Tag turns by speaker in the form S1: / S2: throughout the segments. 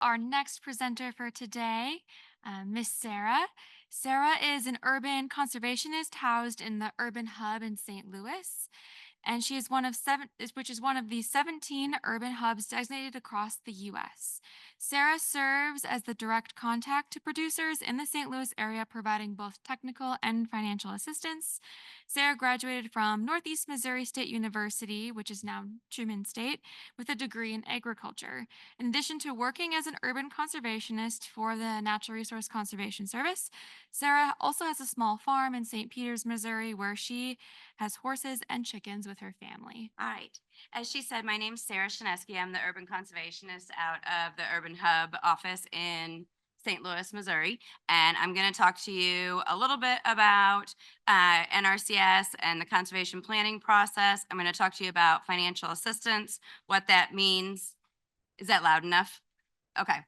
S1: our next presenter for today, Miss Sarah. Sarah is an urban conservationist housed in the Urban Hub in St. Louis, and she is which is one of the 17 urban hubs designated across the U.S. Sarah serves as the direct contact to producers in the St. Louis area, providing both technical and financial assistance. Sarah graduated from Northeast Missouri State University, which is now Truman State, with a degree in agriculture. In addition to working as an urban conservationist for the Natural Resource Conservation Service, Sarah also has a small farm in St. Peters, Missouri, where she has horses and chickens with her family.
S2: All right. As she said, my name's Sarah Shineski. I'm the Urban Conservationist out of the Urban Hub office in St. Louis, Missouri. And I'm going to talk to you a little bit about NRCS and the conservation planning process. I'm going to talk to you about financial assistance, what that means. Is that loud enough? Okay.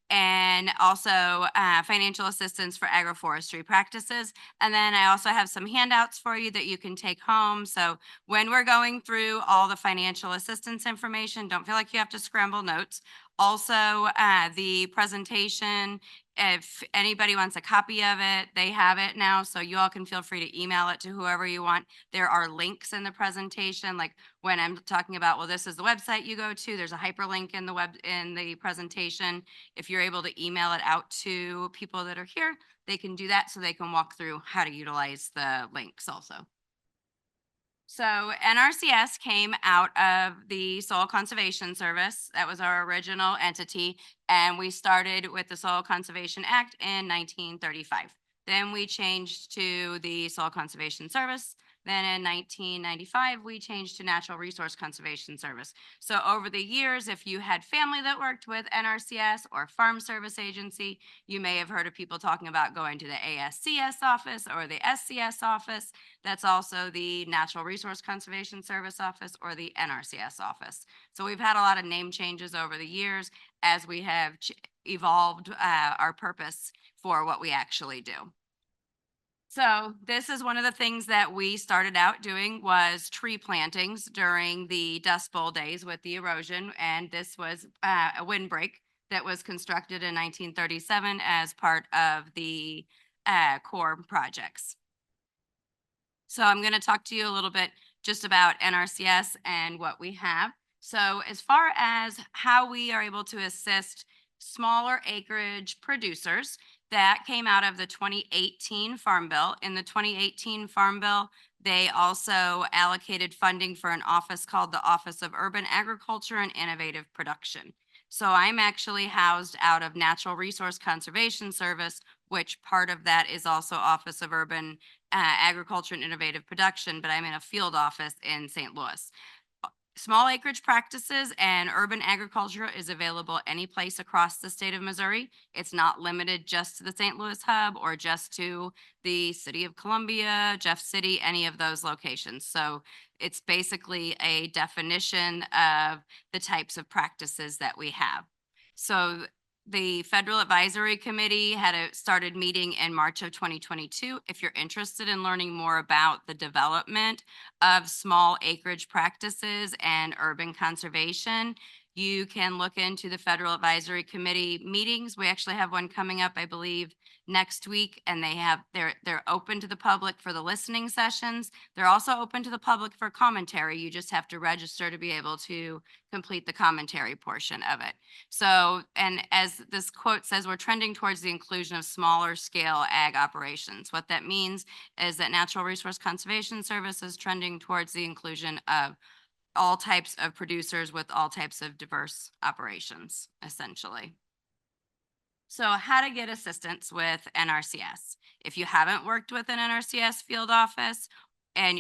S2: And also financial assistance for agroforestry practices. And then I also have some handouts for you that you can take home. So when we're going through all the financial assistance information, don't feel like you have to scramble notes. Also, the presentation, if anybody wants a copy of it, they have it now. So you all can feel free to email it to whoever you want. There are links in the presentation, like when I'm talking about, well, this is the website you go to, there's a hyperlink in the presentation. If you're able to email it out to people that are here, they can do that so they can walk through how to utilize the links also. So NRCS came out of the Soil Conservation Service. That was our original entity. And we started with the Soil Conservation Act in 1935. Then we changed to the Soil Conservation Service. Then in 1995, we changed to Natural Resource Conservation Service. So over the years, if you had family that worked with NRCS or Farm Service Agency, you may have heard of people talking about going to the ASCS office or the SCS office. That's also the Natural Resource Conservation Service office or the NRCS office. So we've had a lot of name changes over the years as we have evolved our purpose for what we actually do. So this is one of the things that we started out doing was tree plantings during the Dust Bowl days with the erosion. And this was a windbreak that was constructed in 1937 as part of the core projects. So I'm going to talk to you a little bit just about NRCS and what we have. So as far as how we are able to assist smaller acreage producers, that came out of the 2018 Farm Bill. In the 2018 Farm Bill, they also allocated funding for an office called the Office of Urban Agriculture and Innovative Production. So I'm actually housed out of Natural Resource Conservation Service, which part of that is also Office of Urban Agriculture and Innovative Production, but I'm in a field office in St. Louis. Small acreage practices and urban agriculture is available any place across the state of Missouri. It's not limited just to the St. Louis hub or just to the city of Columbia, Jeff City, any of those locations. So it's basically a definition of the types of practices that we have. So the Federal Advisory Committee started meeting in March of 2022. If you're interested in learning more about the development of small acreage practices and urban conservation, you can look into the Federal Advisory Committee meetings. We actually have one coming up, I believe, next week, and they're open to the public for the listening sessions. They're also open to the public for commentary. You just have to register to be able to complete the commentary portion of it. So, and as this quote says, we're trending towards the inclusion of smaller scale ag operations. What that means is that Natural Resource Conservation Service is trending towards the inclusion of all types of producers with all types of diverse operations, essentially. So how to get assistance with NRCS. If you haven't worked with an NRCS field office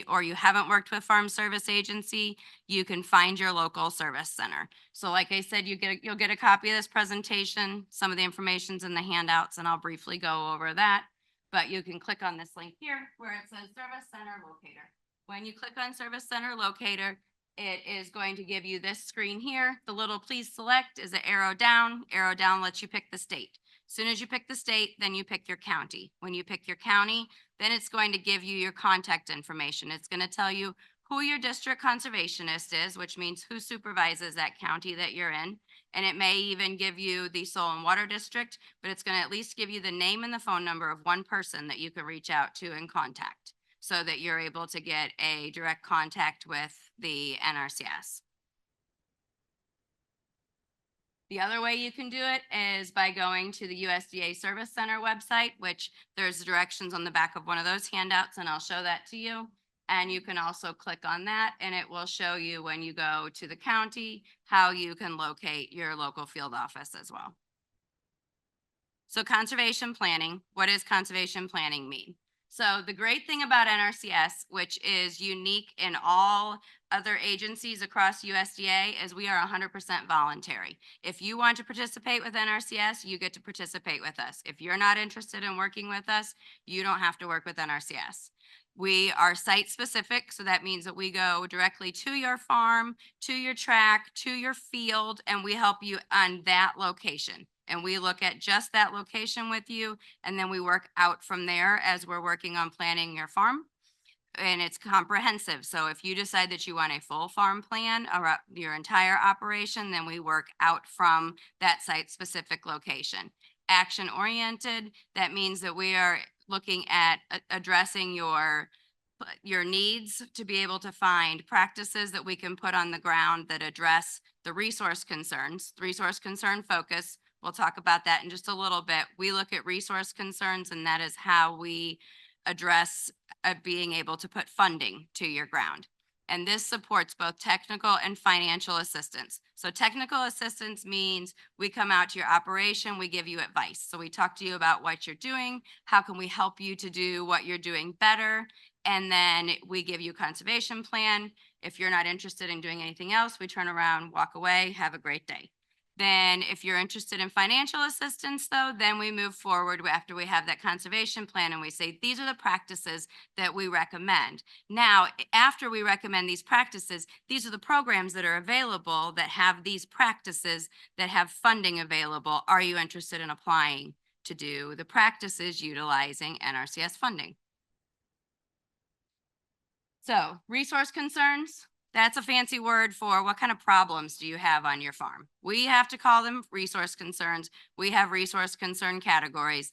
S2: or you haven't worked with Farm Service Agency, you can find your local service center. So like I said, you'll get a copy of this presentation. Some of the information's in the handouts and I'll briefly go over that. But you can click on this link here where it says Service Center Locator. When you click on Service Center Locator, it is going to give you this screen here. The little please select is an arrow down. Arrow down lets you pick the state. As soon as you pick the state, then you pick your county. When you pick your county, then it's going to give you your contact information. It's going to tell you who your district conservationist is, which means who supervises that county that you're in. And it may even give you the soil and water district, but it's going to at least give you the name and the phone number of one person that you can reach out to and contact so that you're able to get a direct contact with the NRCS. The other way you can do it is by going to the USDA Service Center website, which there's directions on the back of one of those handouts, and I'll show that to you. And you can also click on that, and it will show you when you go to the county how you can locate your local field office as well. So conservation planning, what does conservation planning mean? So the great thing about NRCS, which is unique in all other agencies across USDA, is we are 100% voluntary. If you want to participate with NRCS, you get to participate with us. If you're not interested in working with us, you don't have to work with NRCS. We are site specific, so that means that we go directly to your farm, to your track, to your field, and we help you on that location. And we look at just that location with you, and then we work out from there as we're working on planning your farm. And it's comprehensive. So if you decide that you want a full farm plan or your entire operation, then we work out from that site specific location. Action oriented, that means that we are looking at addressing your needs to be able to find practices that we can put on the ground that address the resource concerns, resource concern focus. We'll talk about that in just a little bit. We look at resource concerns, and that is how we address being able to put funding to your ground. And this supports both technical and financial assistance. So technical assistance means we come out to your operation, we give you advice. So we talk to you about what you're doing, how can we help you to do what you're doing better, and then we give you a conservation plan. If you're not interested in doing anything else, we turn around, walk away, have a great day. Then if you're interested in financial assistance though, then we move forward after we have that conservation plan and we say, these are the practices that we recommend. Now, after we recommend these practices, these are the programs that are available that have these practices that have funding available. Are you interested in applying to do the practices utilizing NRCS funding? So resource concerns, that's a fancy word for what kind of problems do you have on your farm? We have to call them resource concerns. We have resource concern categories.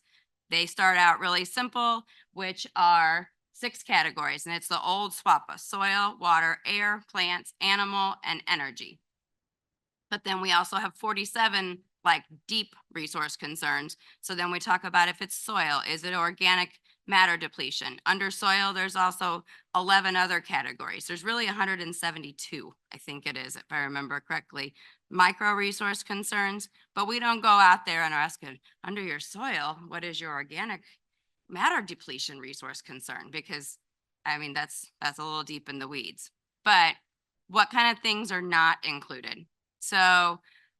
S2: They start out really simple, which are 6 categories, and it's the old SWAPA: soil, water, air, plants, animal, and energy. But then we also have 47 like deep resource concerns. So then we talk about if it's soil, is it organic matter depletion? Under soil, there's also 11 other categories. There's really 172, I think it is, if I remember correctly, micro resource concerns, but we don't go out there and ask it, under your soil, what is your organic matter depletion resource concern? Because I mean, that's a little deep in the weeds. But what kind of things are not included? So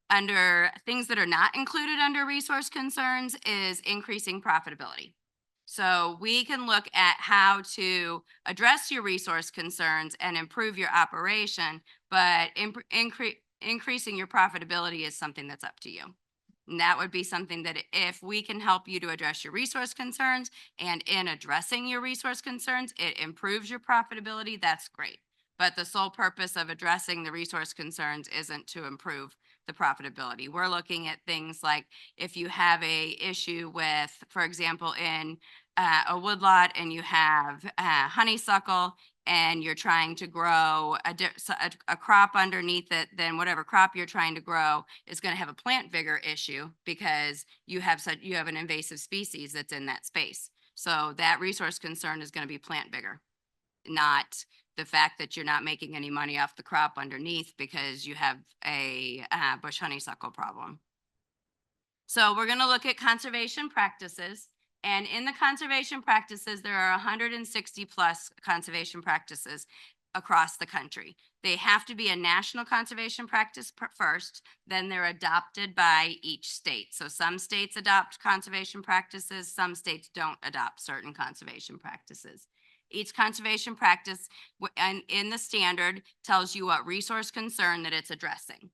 S2: under things that are not included under resource concerns is increasing profitability. So we can look at how to address your resource concerns and improve your operation, but increasing your profitability is something that's up to you. And that would be something that if we can help you to address your resource concerns, and in addressing your resource concerns, it improves your profitability, that's great. But the sole purpose of addressing the resource concerns isn't to improve the profitability. We're looking at things like if you have a issue with, for example, in a woodlot and you have honeysuckle and you're trying to grow a crop underneath it, then whatever crop you're trying to grow is going to have a plant vigor issue because you have an invasive species that's in that space. So that resource concern is going to be plant vigor, not the fact that you're not making any money off the crop underneath because you have a bush honeysuckle problem. So we're going to look at conservation practices. And in the conservation practices, there are 160 plus conservation practices across the country. They have to be a national conservation practice first, then they're adopted by each state. So some states adopt conservation practices, some states don't adopt certain conservation practices. Each conservation practice in the standard tells you what resource concern that it's addressing.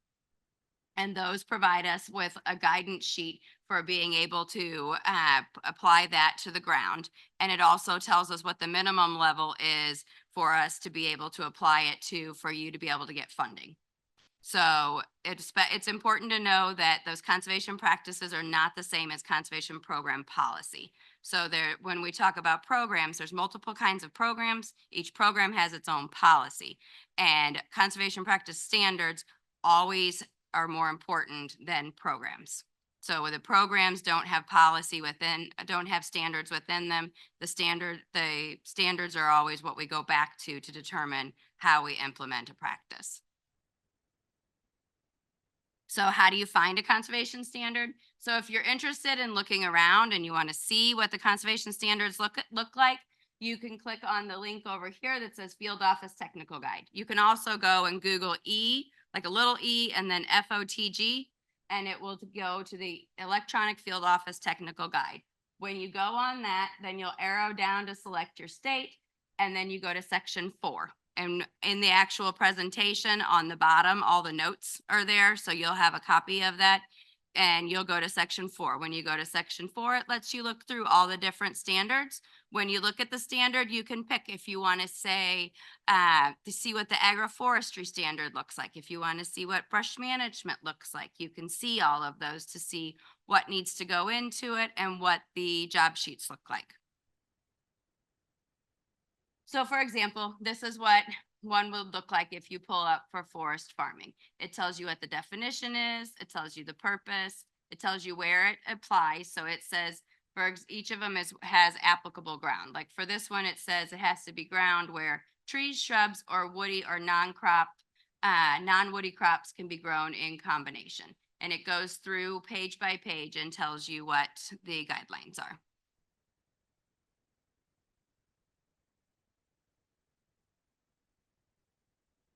S2: And those provide us with a guidance sheet for being able to apply that to the ground. And it also tells us what the minimum level is for us to be able to apply it to for you to be able to get funding. So it's important to know that those conservation practices are not the same as conservation program policy. So there, when we talk about programs, there's multiple kinds of programs. Each program has its own policy, and conservation practice standards always are more important than programs. So the programs don't have policy within, don't have standards within them. The standards are always what we go back to determine how we implement a practice. So how do you find a conservation standard? So if you're interested in looking around and you want to see what the conservation standards look like, you can click on the link over here that says Field Office Technical Guide. You can also go and Google like a little E and then FOTG, and it will go to the Electronic Field Office Technical Guide. When you go on that, then you'll arrow down to select your state, and then you go to section 4. And in the actual presentation on the bottom, all the notes are there. So you'll have a copy of that and you'll go to section 4. When you go to section 4, it lets you look through all the different standards. When you look at the standard, you can pick if you want to say, to see what the agroforestry standard looks like. If you want to see what brush management looks like, you can see all of those to see what needs to go into it and what the job sheets look like. So for example, this is what one would look like if you pull up for forest farming. It tells you what the definition is, it tells you the purpose, it tells you where it applies. So it says for each of them has applicable ground. Like for this one, it says it has to be ground where trees, shrubs, or woody or non-woody crops can be grown in combination. And it goes through page by page and tells you what the guidelines are.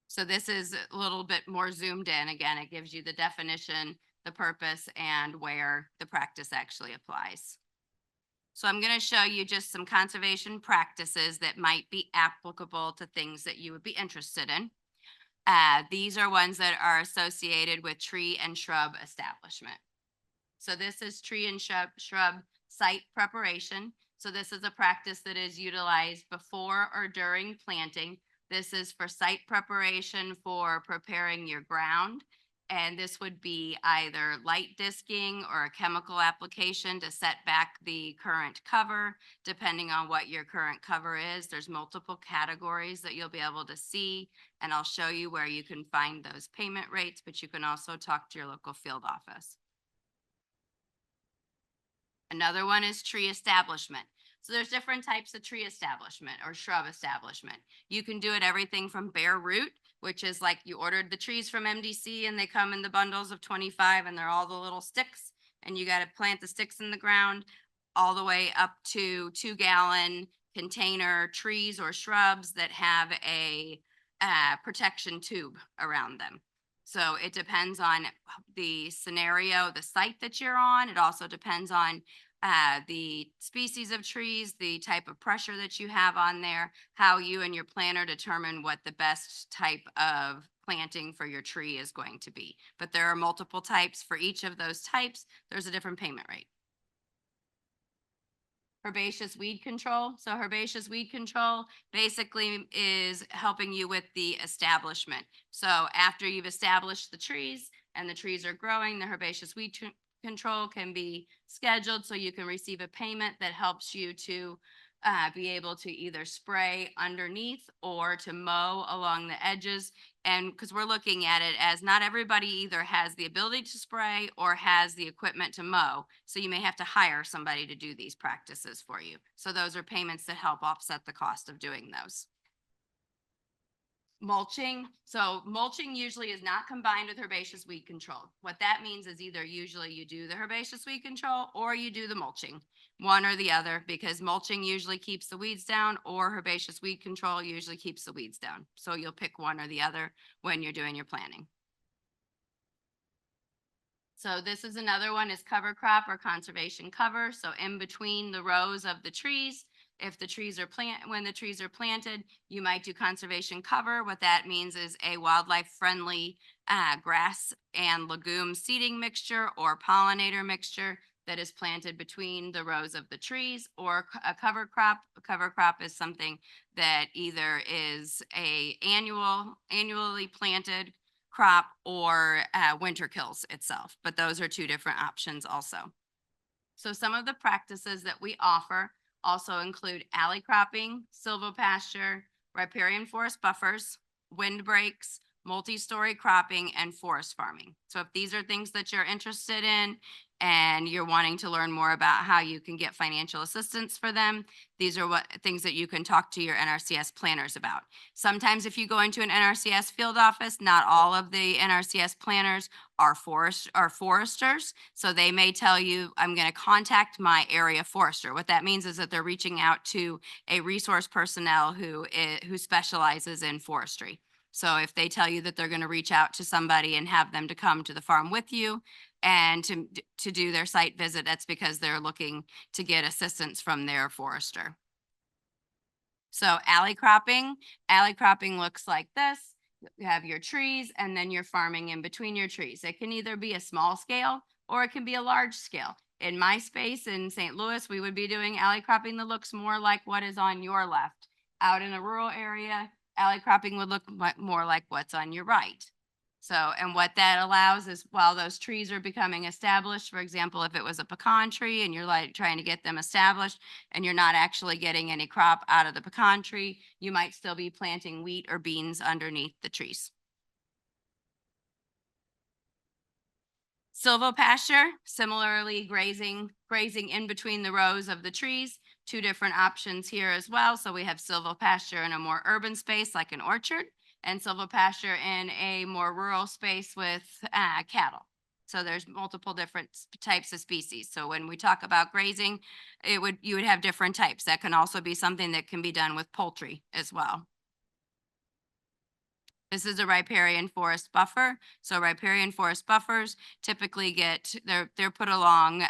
S2: So this is a little bit more zoomed in. Again, it gives you the definition, the purpose, and where the practice actually applies. So I'm going to show you just some conservation practices that might be applicable to things that you would be interested in. These are ones that are associated with tree and shrub establishment. So this is tree and shrub site preparation. So this is a practice that is utilized before or during planting. This is for site preparation for preparing your ground. And this would be either light disking or a chemical application to set back the current cover, depending on what your current cover is. There's multiple categories that you'll be able to see, and I'll show you where you can find those payment rates, but you can also talk to your local field office. Another one is tree establishment. So there's different types of tree establishment or shrub establishment. You can do it everything from bare root, which is like you ordered the trees from MDC and they come in the bundles of 25 and they're all the little sticks and you got to plant the sticks in the ground, all the way up to 2-gallon container trees or shrubs that have a protection tube around them. So it depends on the scenario, the site that you're on. It also depends on the species of trees, the type of pressure that you have on there, how you and your planner determine what the best type of planting for your tree is going to be. But there are multiple types. For each of those types, there's a different payment rate. Herbaceous weed control. So herbaceous weed control basically is helping you with the establishment. So after you've established the trees and the trees are growing, the herbaceous weed control can be scheduled so you can receive a payment that helps you to be able to either spray underneath or to mow along the edges. And because we're looking at it as not everybody either has the ability to spray or has the equipment to mow. So you may have to hire somebody to do these practices for you. So those are payments that help offset the cost of doing those. Mulching. So mulching usually is not combined with herbaceous weed control. What that means is either usually you do the herbaceous weed control or you do the mulching, one or the other, because mulching usually keeps the weeds down or herbaceous weed control usually keeps the weeds down. So you'll pick one or the other when you're doing your planning. So this is another one is cover crop or conservation cover. So in between the rows of the trees, if the trees are when the trees are planted, you might do conservation cover. What that means is a wildlife friendly grass and legume seeding mixture or pollinator mixture that is planted between the rows of the trees, or a cover crop. A cover crop is something that either is annually planted crop or winter kills itself. But those are two different options also. So some of the practices that we offer also include alley cropping, silvopasture, riparian forest buffers, windbreaks, multi-story cropping, and forest farming. So if these are things that you're interested in and you're wanting to learn more about how you can get financial assistance for them, these are what things that you can talk to your NRCS planners about. Sometimes if you go into an NRCS field office, not all of the NRCS planners are foresters. So they may tell you, I'm going to contact my area forester. What that means is that they're reaching out to a resource personnel who specializes in forestry. So if they tell you that they're going to reach out to somebody and have them to come to the farm with you and to do their site visit, that's because they're looking to get assistance from their forester. So alley cropping looks like this. You have your trees and then you're farming in between your trees. It can either be a small scale or it can be a large scale. In my space in St. Louis, we would be doing alley cropping that looks more like what is on your left. Out in a rural area, alley cropping would look more like what's on your right. So, and what that allows is while those trees are becoming established, for example, if it was a pecan tree and you're like trying to get them established and you're not actually getting any crop out of the pecan tree, you might still be planting wheat or beans underneath the trees. Silvopasture, similarly grazing in between the rows of the trees. Two different options here as well. So we have silvopasture in a more urban space like an orchard, and silvopasture in a more rural space with cattle. So there's multiple different types of species. So when we talk about grazing, you would have different types. That can also be something that can be done with poultry as well. This is a riparian forest buffer. So riparian forest buffers typically they're put along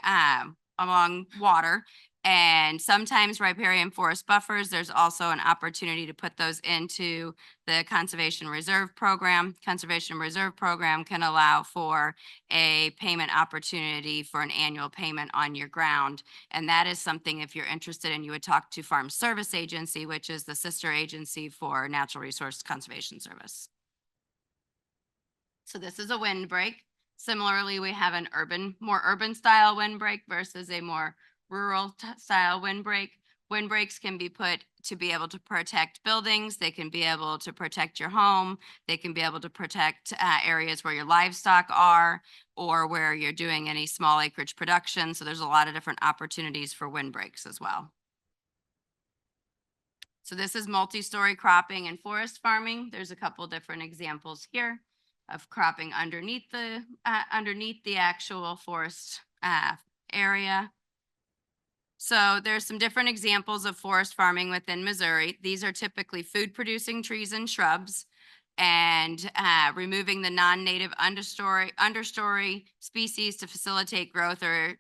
S2: water. And sometimes riparian forest buffers, there's also an opportunity to put those into the Conservation Reserve Program. Conservation Reserve Program can allow for a payment opportunity for an annual payment on your ground. And that is something, if you're interested in, you would talk to Farm Service Agency, which is the sister agency for Natural Resource Conservation Service. So this is a windbreak. Similarly, we have an more urban style windbreak versus a more rural style windbreak. Windbreaks can be put to be able to protect buildings. They can be able to protect your home. They can be able to protect areas where your livestock are or where you're doing any small acreage production. So there's a lot of different opportunities for windbreaks as well. So this is multi-story cropping and forest farming. There's a couple different examples here of cropping underneath the actual forest area. So there's some different examples of forest farming within Missouri. These are typically food producing trees and shrubs, and removing the non-native understory species to facilitate growth or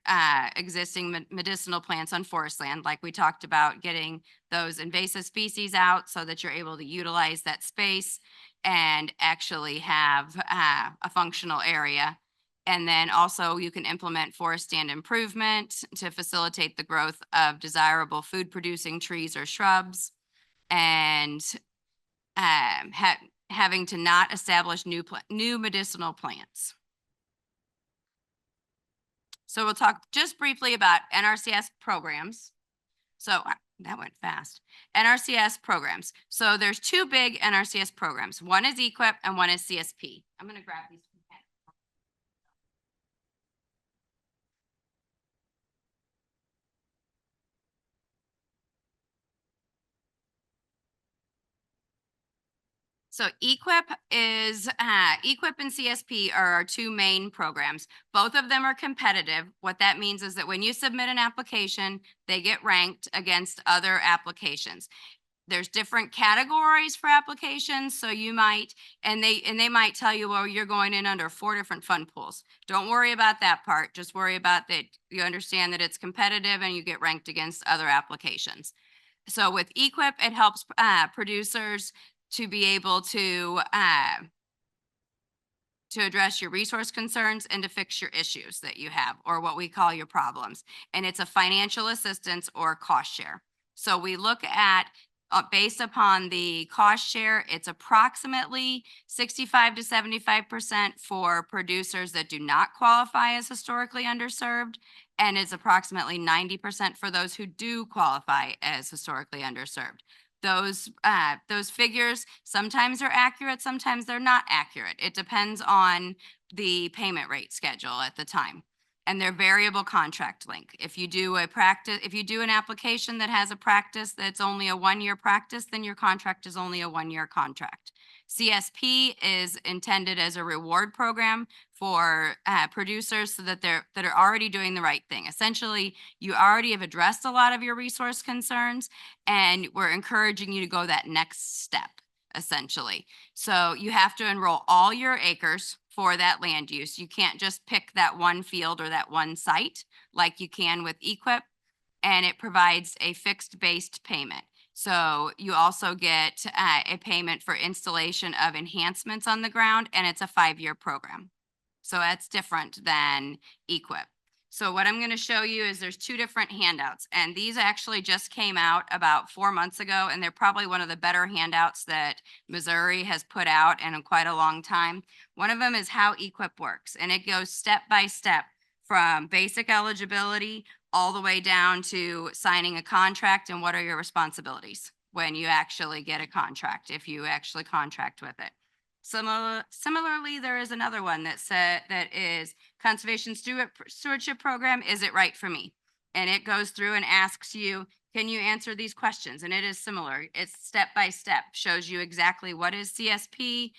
S2: existing medicinal plants on forest land. Like we talked about, getting those invasive species out so that you're able to utilize that space and actually have a functional area. And then also you can implement forest stand improvement to facilitate the growth of desirable food producing trees or shrubs, and having to not establish new medicinal plants. So we'll talk just briefly about NRCS programs. So that went fast. NRCS programs. So there's two big NRCS programs. One is EQIP and one is CSP. I'm going to grab these. So EQIP and CSP are our two main programs. Both of them are competitive. What that means is that when you submit an application, they get ranked against other applications. There's different categories for applications. So you might, and they might tell you, well, you're going in under 4 different fund pools. Don't worry about that part. Just worry about that you understand that it's competitive and you get ranked against other applications. So with EQIP, it helps producers to be able to address your resource concerns and to fix your issues that you have, or what we call your problems. And it's a financial assistance or cost share. So we look at based upon the cost share, it's approximately 65 to 75% for producers that do not qualify as historically underserved, and it's approximately 90% for those who do qualify as historically underserved. Those figures sometimes are accurate, sometimes they're not accurate. It depends on the payment rate schedule at the time. And their variable contract length. If you do an application that has a practice that's only a 1-year practice, then your contract is only a 1-year contract. CSP is intended as a reward program for producers so that that are already doing the right thing. Essentially, you already have addressed a lot of your resource concerns, and we're encouraging you to go that next step, essentially. So you have to enroll all your acres for that land use. You can't just pick that one field or that one site like you can with EQIP, and it provides a fixed based payment. So you also get a payment for installation of enhancements on the ground, and it's a 5-year program. So that's different than EQIP. So what I'm going to show you is there's 2 different handouts, and these actually just came out about 4 months ago, and they're probably one of the better handouts that Missouri has put out in quite a long time. One of them is how EQIP works, and it goes step by step from basic eligibility all the way down to signing a contract and what are your responsibilities when you actually get a contract, if you actually contract with it. Similarly, there is another one that is Conservation Stewardship Program, Is It Right for Me? And it goes through and asks you, can you answer these questions? And it is similar. It's step by step, shows you exactly what is CSP,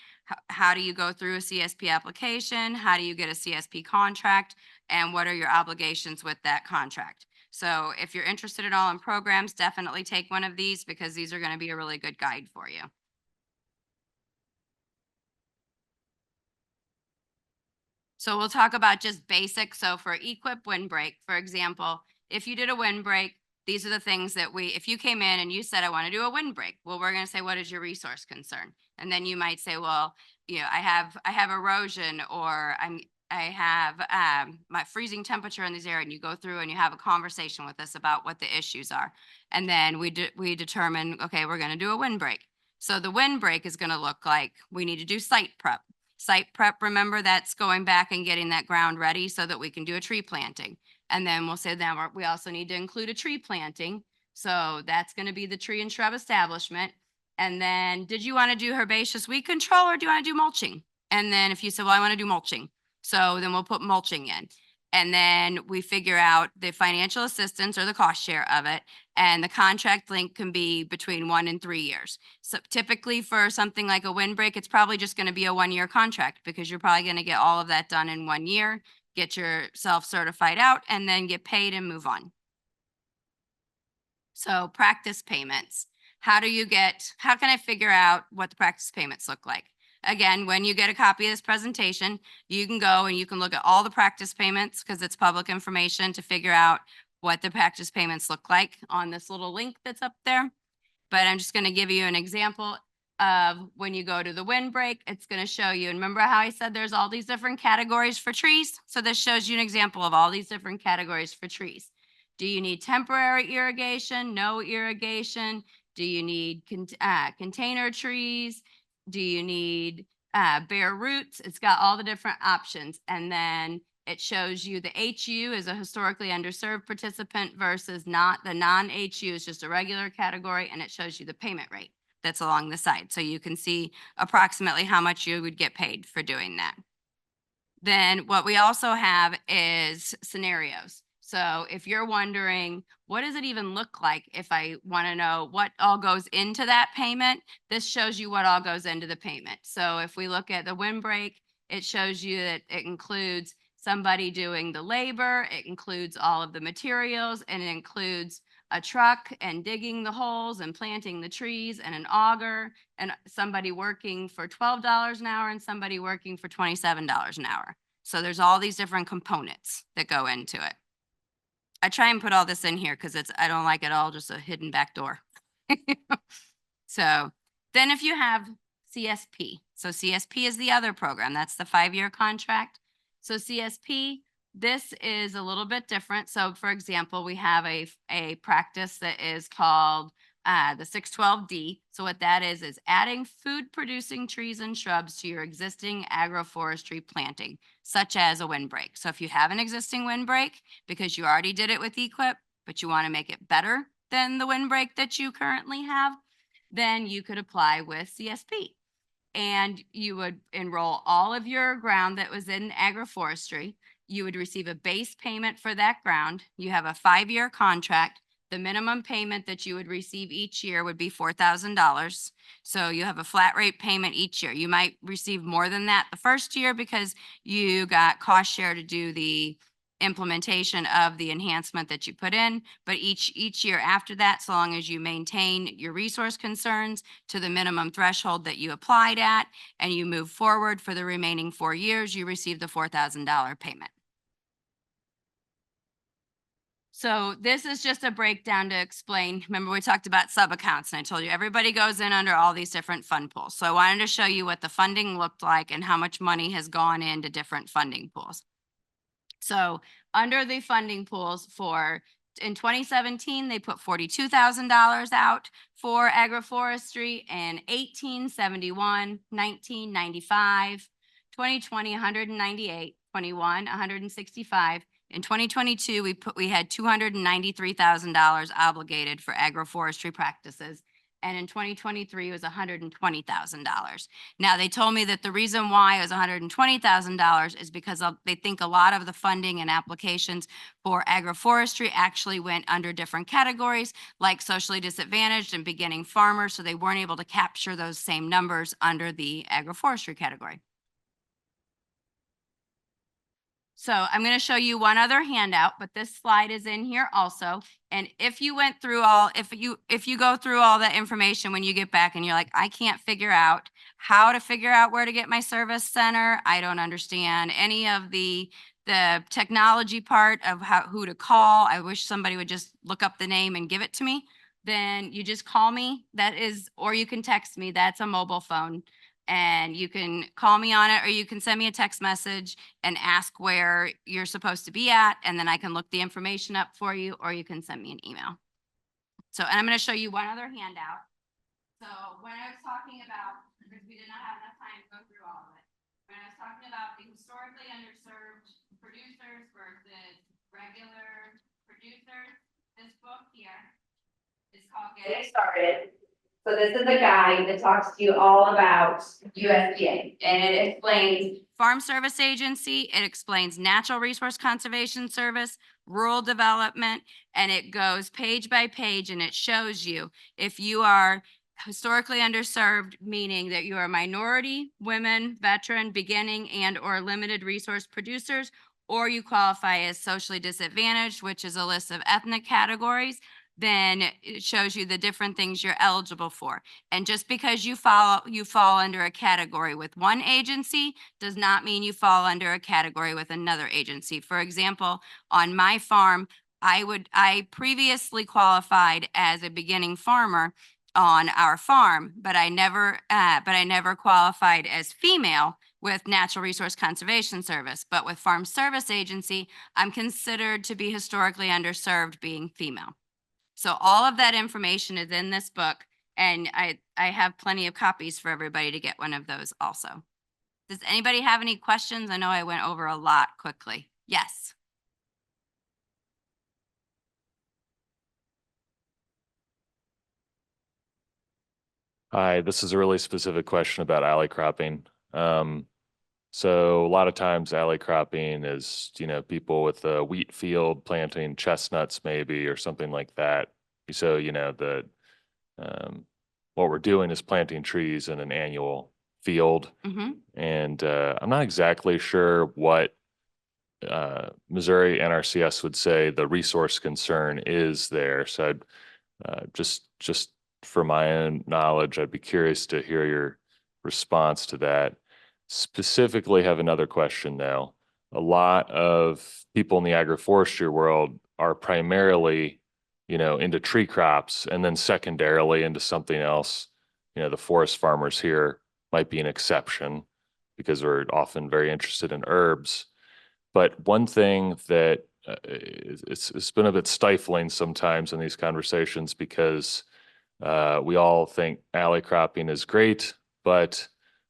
S2: how do you go through a CSP application, how do you get a CSP contract, and what are your obligations with that contract. So if you're interested at all in programs, definitely take one of these because these are going to be a really good guide for you. So we'll talk about just basics. So for EQIP windbreak, for example, if you did a windbreak, these are the things that if you came in and you said, I want to do a windbreak. Well, we're going to say, what is your resource concern? And then you might say, well, I have erosion, or I have my freezing temperature in these areas. And you go through and you have a conversation with us about what the issues are. And then we determine, okay, we're going to do a windbreak. So the windbreak is going to look like we need to do site prep. Site prep, remember, that's going back and getting that ground ready so that we can do a tree planting. And then we'll say then we also need to include a tree planting. So that's going to be the tree and shrub establishment. And then did you want to do herbaceous weed control or do you want to do mulching? And then if you said, well, I want to do mulching. So then we'll put mulching in. And then we figure out the financial assistance or the cost share of it. And the contract length can be between 1 and 3 years. So typically for something like a windbreak, it's probably just going to be a 1-year contract because you're probably going to get all of that done in 1 year, get yourself certified out, and then get paid and move on. So practice payments. How can I figure out what the practice payments look like? Again, when you get a copy of this presentation, you can go and you can look at all the practice payments because it's public information to figure out what the practice payments look like on this little link that's up there. But I'm just going to give you an example of when you go to the windbreak, it's going to show you. And remember how I said there's all these different categories for trees? So this shows you an example of all these different categories for trees. Do you need temporary irrigation? No irrigation? Do you need container trees? Do you need bare roots? It's got all the different options. And then it shows you the HU is a historically underserved participant versus not. The non-HU is just a regular category, and it shows you the payment rate that's along the side. So you can see approximately how much you would get paid for doing that. Then what we also have is scenarios. So if you're wondering, what does it even look like if I want to know what all goes into that payment? This shows you what all goes into the payment. So if we look at the windbreak, it shows you that it includes somebody doing the labor, it includes all of the materials, and it includes a truck and digging the holes and planting the trees and an auger, and somebody working for $12 an hour and somebody working for $27 an hour. So there's all these different components that go into it. I try and put all this in here because I don't like it all just a hidden back door. So then if you have CSP, so CSP is the other program, that's the 5-year contract. So CSP, this is a little bit different. So for example, we have a practice that is called the 612D. So what that is adding food producing trees and shrubs to your existing agroforestry planting, such as a windbreak. So if you have an existing windbreak, because you already did it with EQIP, but you want to make it better than the windbreak that you currently have, then you could apply with CSP. And you would enroll all of your ground that was in agroforestry. You would receive a base payment for that ground. You have a 5-year contract. The minimum payment that you would receive each year would be $4,000. So you have a flat rate payment each year. You might receive more than that the first year because you got cost share to do the implementation of the enhancement that you put in, but each year after that, so long as you maintain your resource concerns to the minimum threshold that you applied at, and you move forward for the remaining 4 years, you receive the $4,000 payment. So this is just a breakdown to explain. Remember, we talked about sub-accounts, and I told you everybody goes in under all these different fund pools. So I wanted to show you what the funding looked like and how much money has gone into different funding pools. So under the funding pools in 2017, they put $42,000 out for agroforestry, and 1871, 1995, 2020, 198, 21, 165. In 2022, we had $293,000 obligated for agroforestry practices. And in 2023, it was $120,000. Now, they told me that the reason why it was $120,000 is because they think a lot of the funding and applications for agroforestry actually went under different categories, like socially disadvantaged and beginning farmers, so they weren't able to capture those same numbers under the agroforestry category. So I'm going to show you one other handout, but this slide is in here also. And if you went through if you go through all that information when you get back and you're like, I can't figure out how to figure out where to get my service center, I don't understand any of the technology part of who to call, I wish somebody would just look up the name and give it to me, then you just call me. Or you can text me. That's a mobile phone. And you can call me on it, or you can send me a text message and ask where you're supposed to be at, and then I can look the information up for you, or you can send me an email. So, and I'm going to show you one other handout. So when I was talking about, because we did not have enough time to go through all of it, when I was talking about the historically underserved producers versus regular producers, this book here is called Getting Started. So this is a guide that talks to you all about USDA, and it explains Farm Service Agency, it explains Natural Resource Conservation Service, rural development, and it goes page by page, and it shows you if you are historically underserved, meaning that you are minority, women, veteran, beginning, and or limited resource producers, or you qualify as socially disadvantaged, which is a list of ethnic categories, then it shows you the different things you're eligible for. And just because you fall under a category with one agency does not mean you fall under a category with another agency. For example, on my farm, I previously qualified as a beginning farmer on our farm, but I never qualified as female with Natural Resource Conservation Service. But with Farm Service Agency, I'm considered to be historically underserved being female. So all of that information is in this book, and I have plenty of copies for everybody to get one of those also. Does anybody have any questions? I know I went over a lot quickly. Yes.
S3: Hi, this is a really specific question about alley cropping. So a lot of times alley cropping is, people with a wheat field planting chestnuts maybe or something like that. So, what we're doing is planting trees in an annual field. And I'm not exactly sure what Missouri NRCS would say the resource concern is there. So just for my own knowledge, I'd be curious to hear your response to that. Specifically have another question though. A lot of people in the agroforestry world are primarily, into tree crops, and then secondarily into something else. The forest farmers here might be an exception because we're often very interested in herbs. But one thing that it's been a bit stifling sometimes in these conversations because We all think alley cropping is great, but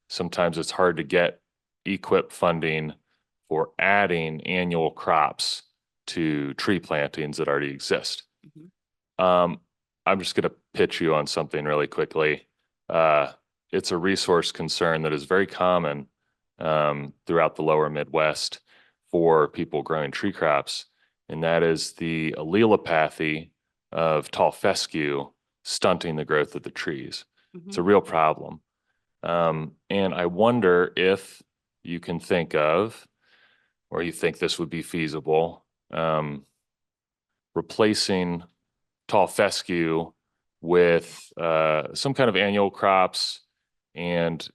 S3: sometimes it's hard to get EQIP funding for adding annual crops to tree plantings that already exist. I'm just going to pitch you on something really quickly. It's a resource concern that is very common throughout the lower Midwest for people growing tree crops, and that is the allelopathy of tall fescue stunting the growth of the trees. It's a real problem. And I wonder if you can think of, or you think this would be feasible, replacing tall fescue with some kind of annual crops and,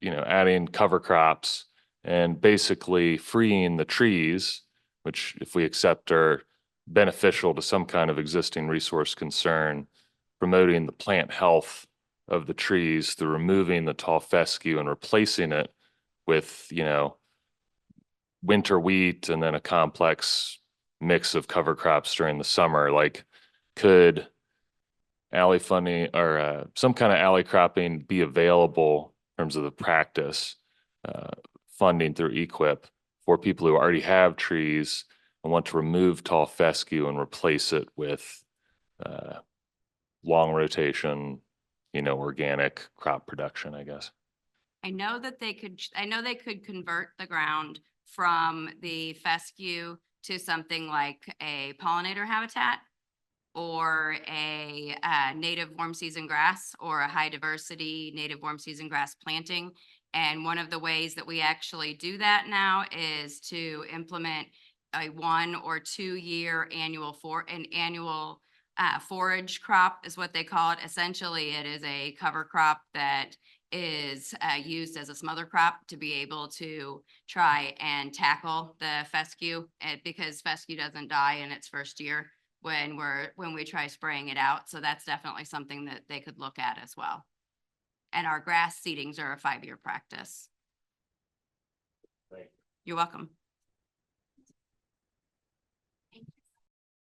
S3: adding cover crops and basically freeing the trees, which if we accept are beneficial to some kind of existing resource concern, promoting the plant health of the trees through removing the tall fescue and replacing it with, winter wheat and then a complex mix of cover crops during the summer. Like, could alley funding or some kind of alley cropping be available in terms of the practice funding through EQIP for people who already have trees and want to remove tall fescue and replace it with long rotation, organic crop production, I guess.
S2: I know they could convert the ground from the fescue to something like a pollinator habitat or a native warm season grass or a high diversity native warm season grass planting. And one of the ways that we actually do that now is to implement a 1 or 2 year annual forage crop is what they call it. Essentially, it is a cover crop that is used as a smother crop to be able to try and tackle the fescue, because fescue doesn't die in its first year when we try spraying it out. So that's definitely something that they could look at as well. And our grass seedings are a 5-year practice.
S3: Thank you.
S2: You're welcome.